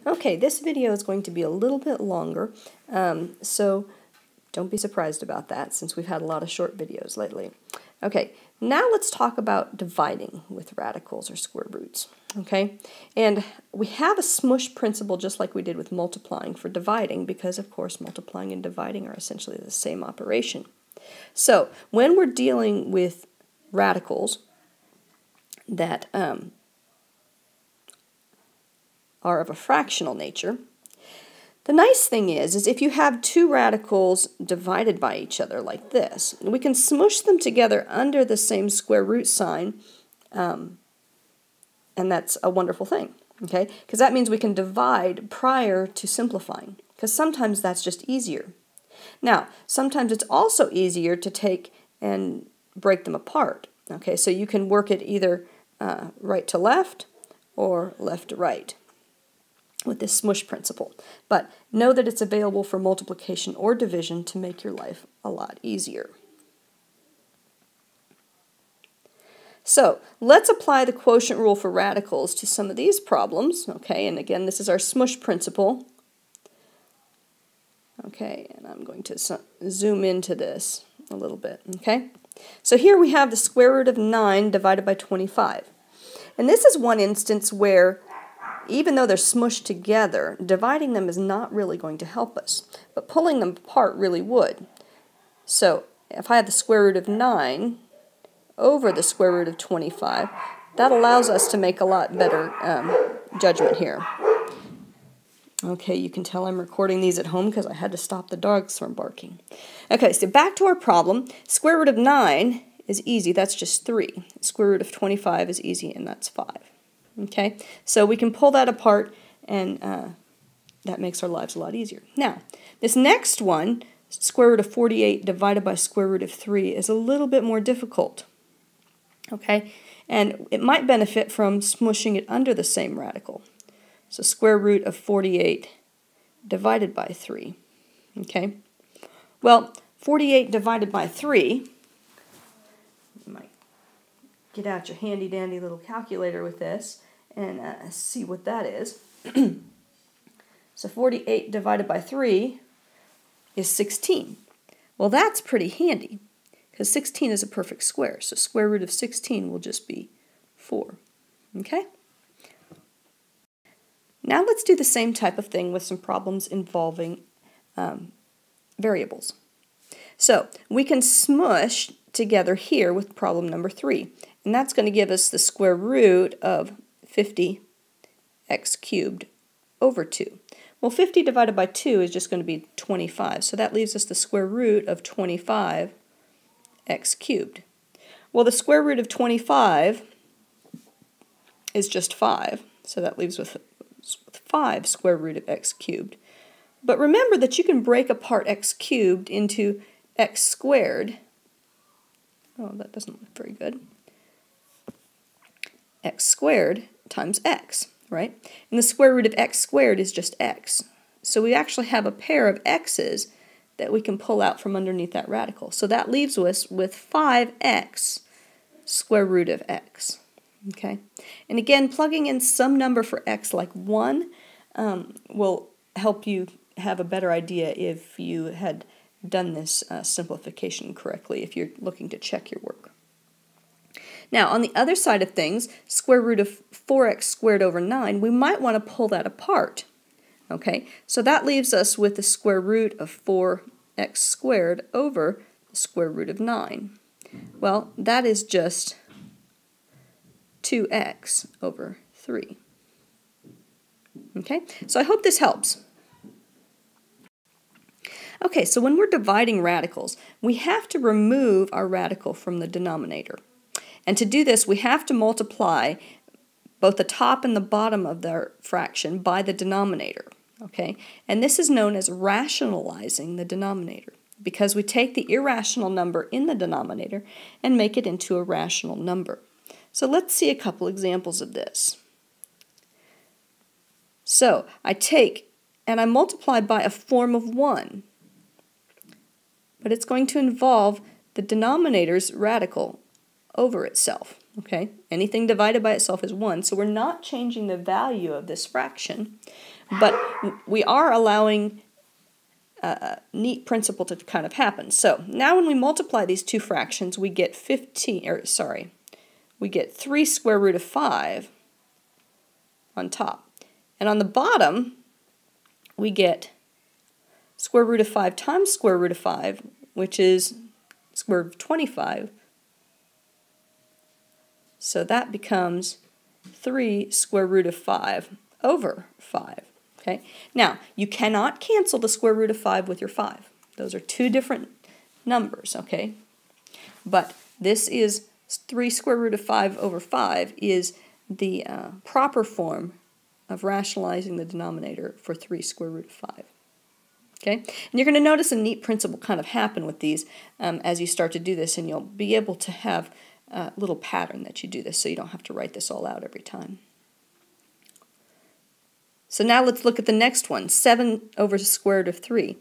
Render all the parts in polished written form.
Okay, this video is going to be a little bit longer, so don't be surprised about that since we've had a lot of short videos lately. Okay, now let's talk about dividing with radicals or square roots. Okay, and we have a smush principle just like we did with multiplying for dividing, because of course multiplying and dividing are essentially the same operation. So when we're dealing with radicals that are of a fractional nature, the nice thing is if you have two radicals divided by each other like this, we can smush them together under the same square root sign, and that's a wonderful thing, okay? Because that means we can divide prior to simplifying, because sometimes that's just easier. Now, sometimes it's also easier to take and break them apart, okay? So you can work it either right to left or left to right with this smush principle. But know that it's available for multiplication or division to make your life a lot easier. So let's apply the quotient rule for radicals to some of these problems. Okay, and again, this is our smush principle. Okay, and I'm going to zoom into this a little bit. Okay, so here we have the square root of 9 divided by 25. And this is one instance where even though they're smushed together, dividing them is not really going to help us, but pulling them apart really would. So if I have the square root of 9 over the square root of 25, that allows us to make a lot better judgment here. Okay, you can tell I'm recording these at home because I had to stop the dogs from barking. Okay, so back to our problem. Square root of 9 is easy, that's just 3. Square root of 25 is easy, and that's 5. Okay, so we can pull that apart, and that makes our lives a lot easier. Now, this next one, square root of 48 divided by square root of 3, is a little bit more difficult. Okay, and it might benefit from smushing it under the same radical. So square root of 48 divided by 3. Okay, well, 48 divided by 3, you might get out your handy-dandy little calculator with this and see what that is. So 48 divided by 3 is 16. Well, that's pretty handy, because 16 is a perfect square, so square root of 16 will just be 4. Okay? Now let's do the same type of thing with some problems involving variables. So we can smush together here with problem number 3, and that's going to give us the square root of 50x cubed over 2. Well, 50 divided by 2 is just going to be 25, so that leaves us the square root of 25x cubed. Well, the square root of 25 is just 5, so that leaves with 5 square root of x cubed. But remember that you can break apart x cubed into x squared. Oh, that doesn't look very good. X squared times x, right? And the square root of x squared is just x. So we actually have a pair of x's that we can pull out from underneath that radical. So that leaves us with 5x square root of x. Okay? And again, plugging in some number for x like 1 will help you have a better idea if you had done this simplification correctly, if you're looking to check your work. Now, on the other side of things, square root of 4x squared over 9, we might want to pull that apart. Okay, so that leaves us with the square root of 4x squared over the square root of 9. Well, that is just 2x over 3. Okay, so I hope this helps. Okay, so when we're dividing radicals, we have to remove our radical from the denominator. And to do this, we have to multiply both the top and the bottom of their fraction by the denominator. Okay, and this is known as rationalizing the denominator, because we take the irrational number in the denominator and make it into a rational number. So let's see a couple examples of this. So I take and I multiply by a form of 1, but it's going to involve the denominator's radical over itself. Okay, anything divided by itself is 1, so we're not changing the value of this fraction, but we are allowing a neat principle to kind of happen. So now when we multiply these two fractions, we get 3 square root of 5 on top. And on the bottom, we get square root of 5 times square root of 5, which is square root of 25. So that becomes 3 square root of 5 over 5. Okay? Now, you cannot cancel the square root of 5 with your 5. Those are two different numbers, okay? But this is 3 square root of 5 over 5 is the proper form of rationalizing the denominator for 3 square root of 5. Okay? And you're going to notice a neat principle kind of happen with these as you start to do this, and you'll be able to have a little pattern that you do this so you don't have to write this all out every time. So now let's look at the next one, 7 over the square root of 3.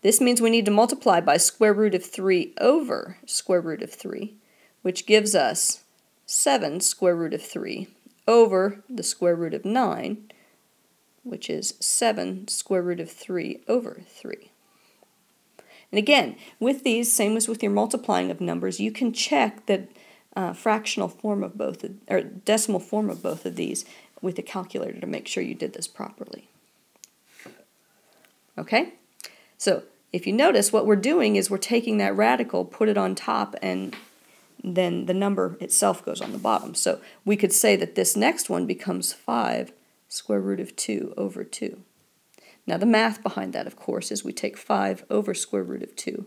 This means we need to multiply by square root of 3 over square root of 3, which gives us 7 square root of 3 over the square root of 9, which is 7 square root of 3 over 3. And again, with these, same as with your multiplying of numbers, you can check the fractional form of both, or decimal form of both of these with a calculator to make sure you did this properly. Okay? So if you notice, what we're doing is we're taking that radical, put it on top, and then the number itself goes on the bottom. So we could say that this next one becomes 5 square root of 2 over 2. Now the math behind that, of course, is we take 5 over square root of 2.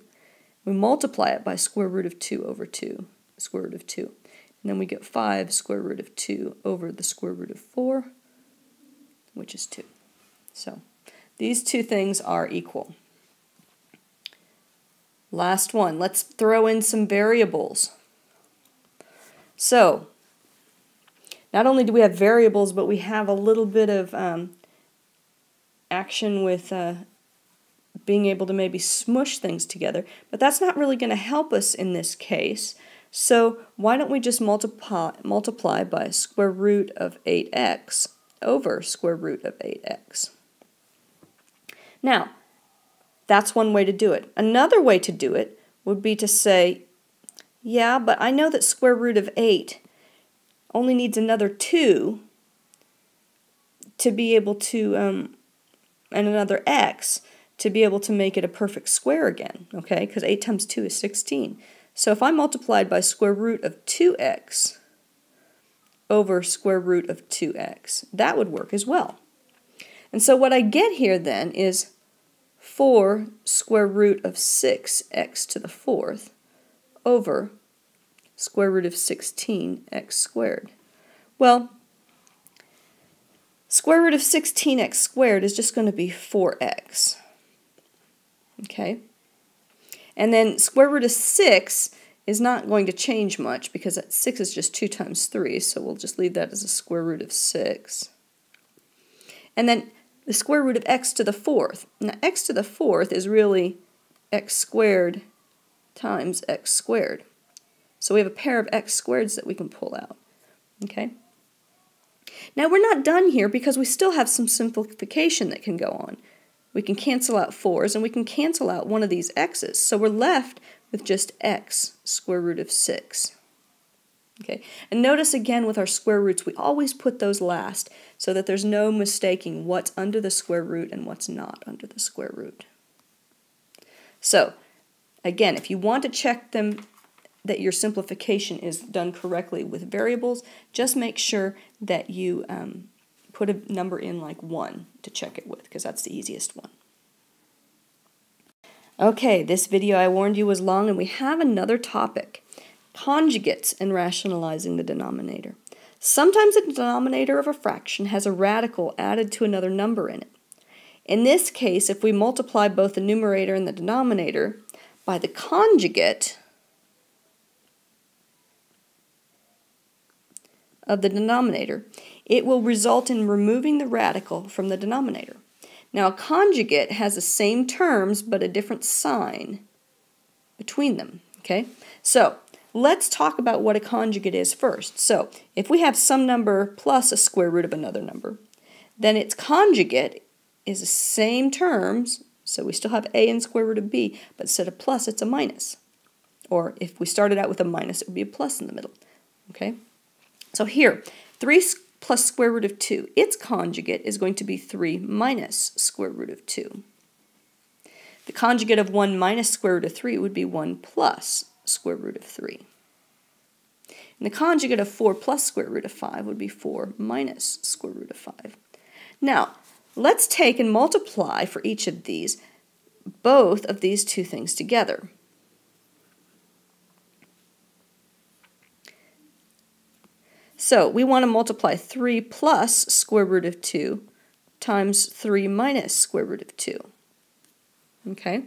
We multiply it by square root of 2 over 2, square root of 2. And then we get 5 square root of 2 over the square root of 4, which is 2. So these two things are equal. Last one, let's throw in some variables. So not only do we have variables, but we have a little bit of action with being able to maybe smush things together, but that's not really going to help us in this case. So why don't we just multiply by square root of 8x over square root of 8x. Now, that's one way to do it. Another way to do it would be to say, yeah, but I know that square root of 8 only needs another 2 to be able to, and another x to be able to make it a perfect square again, okay? Because 8 times 2 is 16. So if I multiplied by square root of 2x over square root of 2x, that would work as well. And so what I get here then is 4 square root of 6x to the 4th over square root of 16x squared. Well, square root of 16x squared is just going to be 4x. Okay? And then square root of 6 is not going to change much because 6 is just 2 times 3, so we'll just leave that as a square root of 6. And then the square root of x to the 4th. Now x to the 4th is really x squared times x squared. So we have a pair of x squareds that we can pull out. Okay? Now we're not done here because we still have some simplification that can go on. We can cancel out 4's and we can cancel out one of these x's. So we're left with just x square root of 6. Okay, and notice again with our square roots, we always put those last so that there's no mistaking what's under the square root and what's not under the square root. So again, if you want to check them that your simplification is done correctly with variables, just make sure that you put a number in like 1 to check it with, because that's the easiest one. Okay, this video I warned you was long, and we have another topic, conjugates and rationalizing the denominator. Sometimes the denominator of a fraction has a radical added to another number in it. In this case, if we multiply both the numerator and the denominator by the conjugate of the denominator, it will result in removing the radical from the denominator. Now, a conjugate has the same terms but a different sign between them. Okay? So, let's talk about what a conjugate is first. So if we have some number plus a square root of another number, then its conjugate is the same terms, so we still have a and square root of b, but instead of plus, it's a minus. Or if we started out with a minus, it would be a plus in the middle. Okay? So here, 3 plus square root of 2, its conjugate is going to be 3 minus square root of 2. The conjugate of 1 minus square root of 3 would be 1 plus square root of 3. And the conjugate of 4 plus square root of 5 would be 4 minus square root of 5. Now, let's take and multiply for each of these, both of these two things together. So we want to multiply 3 plus square root of 2 times 3 minus square root of 2. Okay?